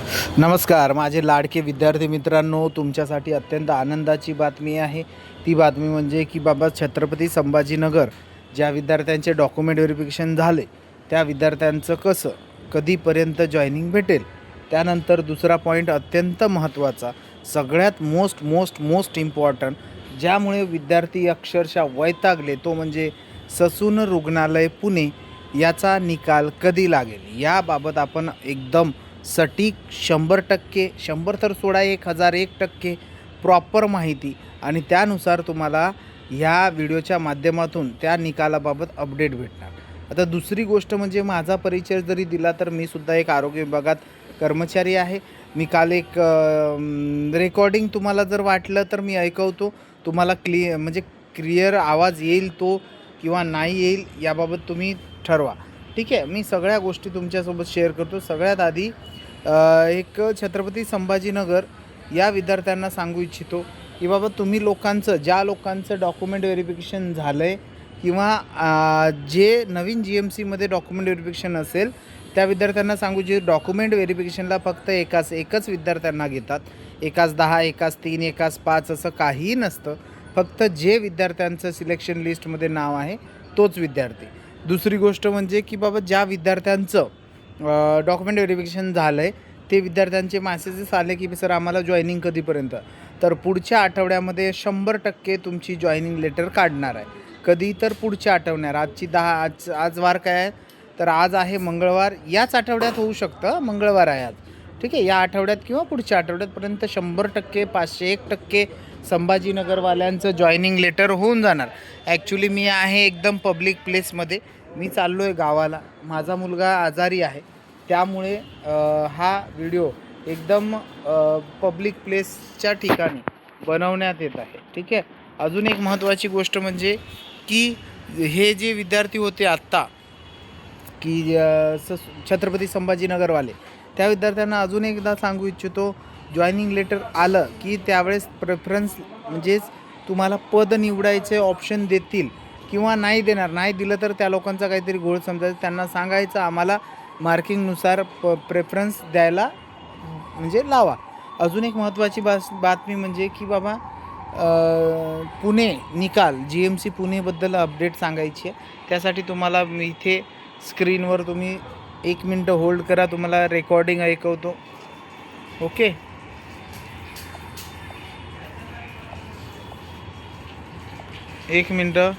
नमस्कार माझे लाडके विद्यार्थी मित्रांनो, तुमच्यासाठी अत्यंत आनंदाची बातमी आहे। ती बातमी म्हणजे की बाबा छत्रपती संभाजीनगर ज्या विद्यार्थ्यांचे डॉक्युमेंट व्हेरिफिकेशन झाले त्या विद्यार्थ्यांचं कसं कधीपर्यंत जॉईनिंग भेटेल। त्यानंतर दुसरा पॉईंट अत्यंत महत्त्वाचा, सगळ्यात मोस्ट इम्पॉर्टंट, ज्यामुळे विद्यार्थी अक्षरशः वैतागले तो म्हणजे ससून रुग्णालय पुणे याचा निकाल कधी लागेल याबाबत आपण एकदम सटीक 100% 100 तर सोडा 1001% प्रॉपर माहिती आणि त्यानुसार तुम्हाला ह्या व्हिडिओच्या माध्यमातून त्या निकालाबाबत अपडेट भेटणार। आता दुसरी गोष्ट म्हणजे माझा परिचय जरी दिला तर मी सुद्धा एक आरोग्य विभागात कर्मचारी आहे। मी काल एक रेकॉर्डिंग तुम्हाला जर वाटलं तर मी ऐकवतो, तुम्हाला क्लिअर आवाज येईल तो किंवा नाही येईल याबाबत तुम्ही ठरवा, ठीक आहे। मी सगळ्या गोष्टी तुमच्यासोबत शेअर करतो। सगळ्यात आधी एक छत्रपती संभाजीनगर या विद्यार्थ्यांना सांगू इच्छितो की बाबा तुम्ही ज्या लोकांचं डॉक्युमेंट व्हेरिफिकेशन झालं आहे किंवा जे नवीन GMCमध्ये डॉक्युमेंट व्हेरिफिकेशन असेल त्या विद्यार्थ्यांना सांगू जे डॉक्युमेंट व्हेरिफिकेशनला फक्त एकच विद्यार्थ्यांना घेतात। एकाच 10, एकाच 3, एकाच 5 असं काहीही नसतं। फक्त जे विद्यार्थ्यांचं सिलेक्शन लिस्टमध्ये नाव आहे तोच विद्यार्थी। दुसरी गोष्ट म्हणजे की बाबा ज्या विद्यार्थ्यांचं डॉक्युमेंट व्हेरिफिकेशन झालं आहे ते विद्यार्थ्यांचे मेसेजेस आले की सर आम्हाला जॉईनिंग कधीपर्यंत, तर पुढच्या आठवड्यामध्ये 100% तुमची जॉईनिंग लेटर काढणार आहे। कधी तर पुढच्या आठवड्यात आज वार काय आहे, तर आज आहे मंगळवार, याच आठवड्यात होऊ शकतं, मंगळवार आहे आज, ठीक आहे। या आठवड्यात किंवा पुढच्या आठवड्यापर्यंत 100% 501% संभाजीनगरवाल्यांचं जॉईनिंग लेटर होऊन जाणार। ॲक्च्युली मी आहे एकदम पब्लिक प्लेसमध्ये, मी चाललो आहे गावाला, माझा मुलगा आजारी आहे, त्यामुळे हा व्हिडिओ एकदम पब्लिक प्लेसच्या ठिकाणी बनवण्यात येत आहे, ठीक आहे। अजून एक महत्त्वाची गोष्ट म्हणजे की हे जे विद्यार्थी होते आत्ता की छत्रपती संभाजीनगरवाले, त्या विद्यार्थ्यांना अजून एकदा सांगू इच्छितो, जॉईनिंग लेटर आलं की त्यावेळेस प्रेफरन्स म्हणजेच तुम्हाला पद निवडायचे ऑप्शन देतील किंवा नाही देणार, नाही दिलं तर त्या लोकांचा काहीतरी घोळ समजायचं, त्यांना सांगायचं आम्हाला मार्किंगनुसार प्रेफरन्स द्यायला म्हणजे लावा। अजून एक महत्त्वाची बातमी म्हणजे की बाबा पुणे निकाल GMC पुणेबद्दल अपडेट सांगायची आहे। त्यासाठी तुम्हाला मी इथे स्क्रीनवर तुम्ही 1 मिनटं होल्ड करा, तुम्हाला रेकॉर्डिंग ऐकवतो, ओके। एक मिनटं,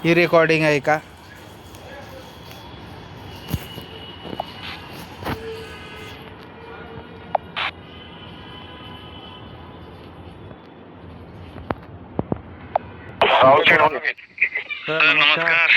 ही रेकॉर्डिंग आहे का? नमस्कार।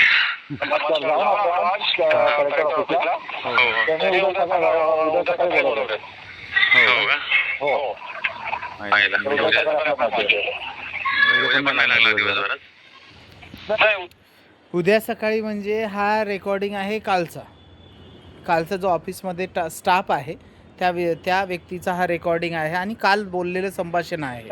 उद्या सकाळी म्हणजे हा रेकॉर्डिंग आहे कालचा जो ऑफिसमध्ये स्टाफ आहे त्या व्यक्तीचा हा रेकॉर्डिंग आहे आणि काल बोललेलं संभाषण आहे।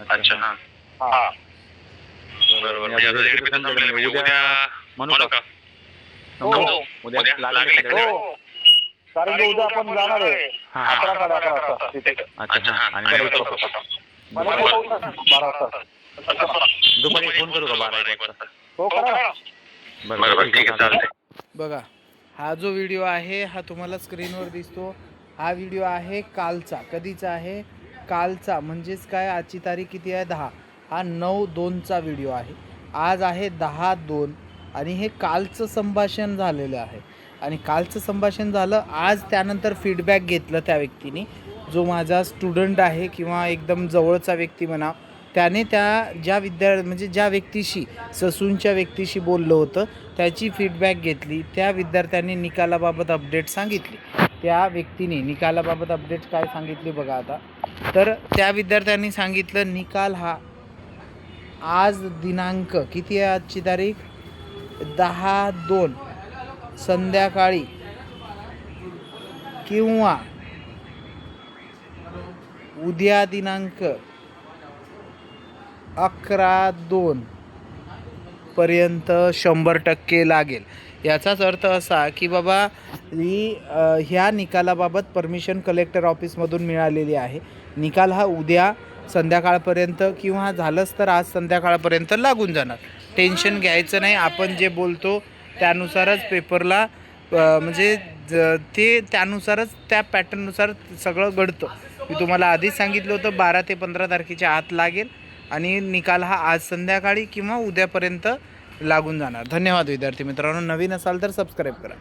अच्छा, हां बरोबर, म्हणजे आता एडमिशन संपलेलं म्हणजे उद्या म्हणू का? उद्या लागेल का? कारण की उद्या आपण जाणार आहे 11:30 वाजता तिथे। अच्छा, आणि 12 वाजता दुपारी फोन करू का 12-1 वाजता? हो करा। बरोबर, ठीक आहे, चालतंय। बघा, हा जो व्हिडिओ आहे हा तुम्हाला स्क्रीनवर दिसतो, हा व्हिडिओ आहे कालचा। कधीचा आहे? कालचा, म्हणजेच काय, आजची तारीख किती आहे? 10, हा 9/2चा व्हिडिओ आहे। आज आहे 10/2 आणि हे कालचं संभाषण झालेलं आहे आणि कालचं संभाषण झालं आज। त्यानंतर फीडबॅक घेतलं त्या व्यक्तीने, जो माझा स्टुडंट आहे किंवा एकदम जवळचा व्यक्ती म्हणा, त्याने ज्या व्यक्तीशी ससूनच्या व्यक्तीशी बोललं होतं त्याची फीडबॅक घेतली. त्या विद्यार्थ्यांनी निकालाबाबत अपडेट सांगितली. त्या व्यक्तीने निकालाबाबत अपडेट काय सांगितली बघा आता. तर त्या विद्यार्थ्यांनी सांगितलं निकाल हा आज दिनांक किती आहे, आजची तारीख 10/2 संध्याकाळी किंवा उद्या दिनांक 11/2 पर्यंत 100% लागेल. याचाच अर्थ असा की बाबा ह्या निकालाबाबत परमिशन कलेक्टर ऑफिसमधून मिळालेली आहे. निकाल हा उद्या संध्याकाळपर्यंत किंवा झालंच तर आज संध्याकाळपर्यंत लागून जाणार. टेन्शन घ्यायचं नाही. आपण जे बोलतो त्यानुसारच पेपरला ते त्यानुसारच त्या पॅटर्ननुसार सगळं घडतं. मी तुम्हाला आधीच सांगितलं होतं 12 ते 15 तारखेच्या आत लागेल आणि निकाल हा आज संध्याकाळी किंवा उद्यापर्यंत लागून जाणार. धन्यवाद विद्यार्थी मित्रांनो. नवीन असाल तर सबस्क्राईब करा.